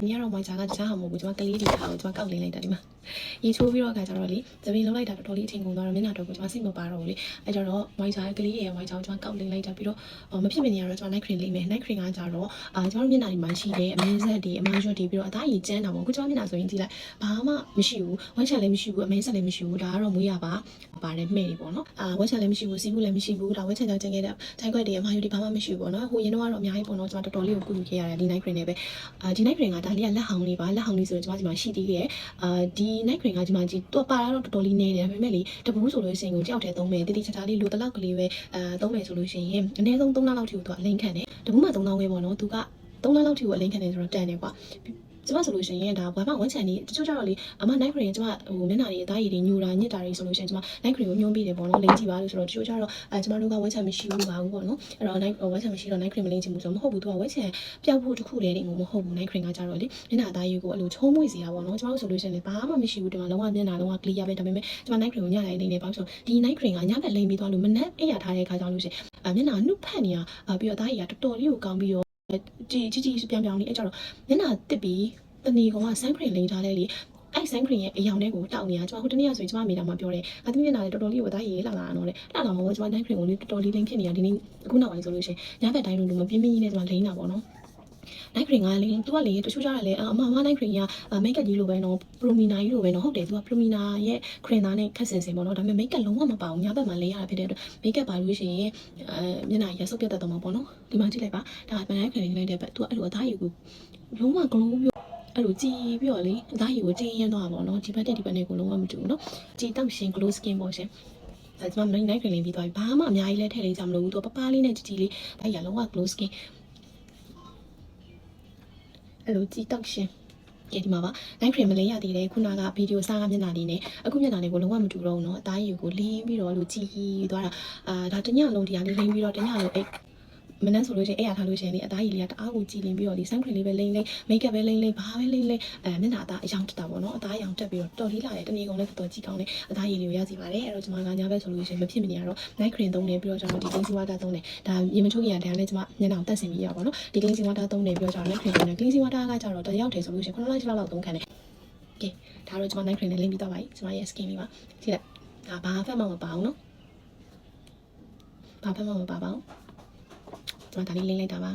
你要让我家个家项目，就话隔离的好，就话搞零来的嘛。一出比如讲着哩，这边老来的多哩天工多，明哪多个就话新不巴罗哩，哎着咯，我家隔离也我家就话搞零来的，比如没偏偏你要就话 night cream 里面 night cream 啊着咯，就话明哪里蛮细的，没色的，蛮少的，比如打一针那么，我就话明哪所以之来，爸妈没修，我家里没修，没色里没修，打了没呀吧，把人没的啵喏，我家里没修，师傅里没修，打我家就整个的，太快的，嘛有的爸妈没修啵喏，后面的话罗面还啵喏，就话多哩有顾虑嘅，啲 night cream 呢呗，啲 night cream 啊，打哩啊，လက်行哩吧，လက်行哩ဆို就話ဒီမှာရှိသေးတယ်ဒီ night cream ကဒီမှာကြည့်တော့ပါလာတော့တော်တော်လေးနေတယ်ဒါပေမဲ့လေတပူးဆိုလို့ရှိရင်ကိုကြောက်တယ်သုံးမယ်တိတိကျကျလေးလိုတလောက်ကလေးပဲသုံးမယ်ဆိုလို့ရှိရင်အနည်းဆုံး3လလောက်ထိကိုသူကအလိမ့်ခံတယ်တပူးမှ3000ပဲပေါ့နော်သူက3လလောက်ထိကိုအလိမ့်ခံတယ်ဆိုတော့တန်တယ်ကွာကျမဆိုလို့ရှိရင်ဒါဘာမှဝန်ချန်နေတချို့ကြတော့လေအမ night cream ကျမဟိုမျက်နှာတွေအသားရည်တွေညူတာညစ်တာတွေဆိုလို့ရှိရင်ကျမ night cream ကိုညွှန်းပေးတယ်ပေါ့နော်လိမ့်ကြည့်ပါလို့ဆိုတော့တချို့ကြတော့ကျမတို့ကဝန်ချန်မရှိဘူးပါဘူးပေါ့နော်အဲ့တော့ night ဝန်ချန်မရှိတော့ night cream မလိမ့်ချင်ဘူးဆိုတော့မဟုတ်ဘူးသူကဝန်ချန်ပြောက်ဖို့တစ်ခုတည်းနေမဟုတ်ဘူး night cream ကကြတော့လေမျက်နှာအသားရည်ကိုအဲ့လိုချုံးမွေ့စီတာပေါ့နော်ကျမတို့ဆိုလို့ရှိရင်လေဘာမှမရှိဘူးဒီမှာလုံးဝမျက်နှာလုံးဝ clear ပဲဒါပေမဲ့ကျမ night cream ကိုညလိုက်လိမ့်နေပါဆိုဒီ night cream ကညဘက်လိမ့်ပြီးသွားလို့မနက်အိပ်ရထားတဲ့ခါကြောင့်လို့ရှိရင်မျက်နှာနှုတ်ဖက်နေတာပြီးတော့အသားရည်ကတော်တော်လေးကိုကောင်းပြီးတော့ကြီးပြောင်ပြောင်လေးအဲ့ကြတော့မျက်နှာတစ်ပြီးတဏီကောင်က sun cream လိမ့်ထားလဲလေအဲ့ sun cream ရဲ့အယောင်လေးကိုတောက်နေတာကျမဟိုတနေ့ကဆိုရင်ကျမမိတာမှပြောတယ်ငါသမီးမျက်နှာလေးတော်တော်လေးကိုအသားရည်လှလာတော့လေလှလာမှာပေါ့ကျမ night cream ကိုလေးတော်တော်လေးလိမ့်ဖြစ်နေတာဒီနေ့အခုနောက်ပိုင်းဆိုလို့ရှိရင်ညဘက်တိုင်းလိုမပြင်းပြင်းကြီးနဲ့ကျမလိမ့်တာပေါ့နော်night cream ကလေသူကလေတချို့ကြတယ်လေအမ night cream က makeup ကြီးလိုပဲနော် promina ကြီးလိုပဲနော်ဟုတ်တယ်သူက promina ရဲ့ cream သားနဲ့ခက်ဆင်စင်ပေါ့နော်ဒါပေမဲ့ makeup လုံးဝမပါဘူးညဘက်မှာလဲရတာဖြစ်တဲ့အတွက် makeup ပါလို့ရှိရင်မျက်နှာရဆုပ်ပြတ်တတ်တော့မှာပေါ့နော်ဒီမှာကြည့်လိုက်ပါဒါ night cream လေးတဲ့ဘက်သူကအဲ့လိုအသားရည်ကိုလုံးဝ glow ပြအဲ့လိုကြည်ပြီးတော့လေအသားရည်ကိုကျင်းရင်းသွားတာပေါ့နော်ဒီဘက်နဲ့ဒီဘက်နဲ့ကိုလုံးဝမတူဘူးနော်ကြည်တောက်ရှင် glow skin ပေါ့ရှင်ကျမ night cream လေးပြီးသွားပြီဘာမှအများကြီးလဲထည့်လေးကြမလို့ဘူးသူပပလေးနဲ့ကြည်လေးဒါရလုံးဝ glow skinအဲ့လိုကြည်တောက်ရှင်ကဲဒီမှာပါ night cream မလေးရသေးတယ်ခုနကဗီဒီယိုစားကမျက်နှာလေးနဲ့အခုမျက်နှာလေးကိုလုံးဝမတူတော့ဘူးเนาะအသားရည်ကိုလင်းပြီးတော့လို့ကြည်သွားတာဒါတညလုံးတရားလေးလင်းပြီးတော့တညလုံးအိတ်မနှက်ဆိုလို့ရှိရင်အဲ့ရထားလို့ရှိရင်လေအသားရည်လေးကတအားကိုကြည်လင်ပြီးတော့လေ sun cream လေးပဲလိမ့်လိမ့် makeup ပဲလိမ့်လိမ့်ဘာပဲလိမ့်လိမ့်မျက်နှာအသားအယောင်တက်တာပေါ့နော်အသားအယောင်တက်ပြီးတော့တော်လေးလာတယ်တနေ့ကုန်လည်းတော်ကြည့်ကောင်းတယ်အသားရည်လေးကိုရစီပါတယ်အဲ့တော့ကျွန်မကညာဘက်ဆိုလို့ရှိရင်မဖြစ်မနေရတော့ night cream သုံးတယ်ပြီးတော့ကျွန်တော်ဒီ cleansing water သုံးတယ်ဒါရေမချိုးခင်ကတည်းကလည်းကျွန်မမျက်နှာကိုတက်ဆင်ပြီးရပါတော့ဒီ cleansing water သုံးတယ်ပြီးတော့ကျွန်တော် night cream သုံးတယ် cleansing water ကကျတော့တယောက်တည်းဆိုလို့ရှိရင်9လလောက်သုံးခံတယ်ကဲဒါတော့ကျွန်မ night cream နဲ့လိမ့်ပြီးတော့ပါပြီကျွန်မရဲ့ skin လေးပါကြည့်လိုက်ဒါဘာဖက်မှမပါဘူးနော်ဘာဖက်မှမပါပါဘူးကျွန်မဒါလေးလိမ့်လိုက်တာပါ